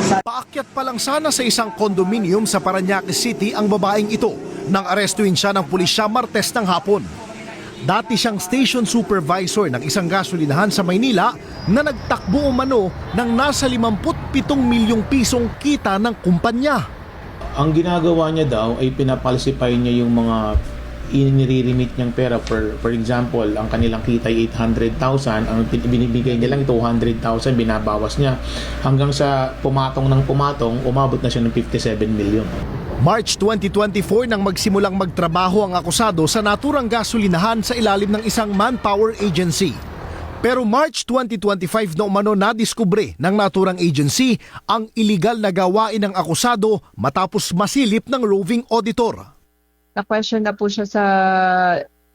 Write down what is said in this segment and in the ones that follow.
Paakyat pa lang sana sa isang condominium sa Parañaque City ang babaeng ito nang arestuhin siya ng pulisya Martes ng hapon. Dati siyang station supervisor ng isang gasolinahan sa Maynila na nagtakbo umano ng nasa 57 milyong pisong kita ng kumpanya. Ang ginagawa niya daw ay pinapalsify niya yung mga inire-remit niyang pera. For example, ang kanilang kita ay 800,000, ang binibigay niya lang 200,000, binabawas niya. Hanggang sa pumatong ng pumatong, umabot na siya ng 57 million. March 2024 nang magsimulang magtrabaho ang akusado sa naturang gasolinahan sa ilalim ng isang manpower agency. Pero March 2025 na umano nadiskubre ng naturang agency ang iligal na gawain ng akusado matapos masilip ng roving auditor. Na-question na po siya sa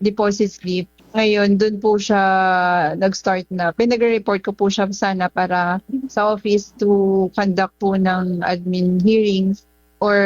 deposit slip. Ngayon, doon po siya nag-start na. Pinag-report ko po siya sana para sa office to conduct po ng admin hearings or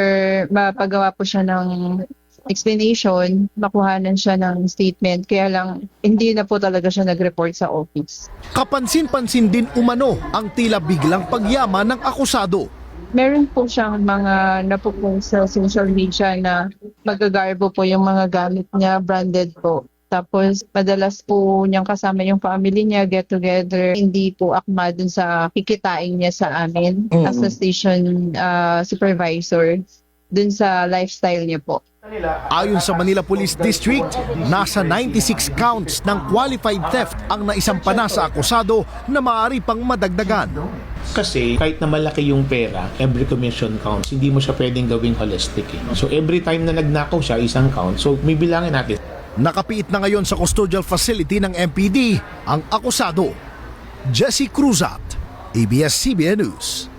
mapagawa po siya ng explanation, makuhanan siya ng statement. Kaya lang, hindi na po talaga siya nag-report sa office. Kapansin-pansin din umano ang tila biglang pagyaman ng akusado. Meron po siyang mga napupost sa social media na magagarbo po yung mga gamit niya, branded po. Tapos madalas po niyang kasama yung family niya, get together. Hindi po akma dun sa kikitain niya sa amin as a station supervisor dun sa lifestyle niya po. Ayon sa Manila Police District, nasa 96 counts ng qualified theft ang naisampa na sa akusado na maaari pang madagdagan. Kasi kahit na malaki yung pera, every commission counts. Hindi mo siya pwedeng gawing holistic. So every time na nagnakaw siya, isang count. So may bilangin natin. Nakapiit na ngayon sa custodial facility ng MPD ang akusado. Jesse Cruzat, ABS-CBN News.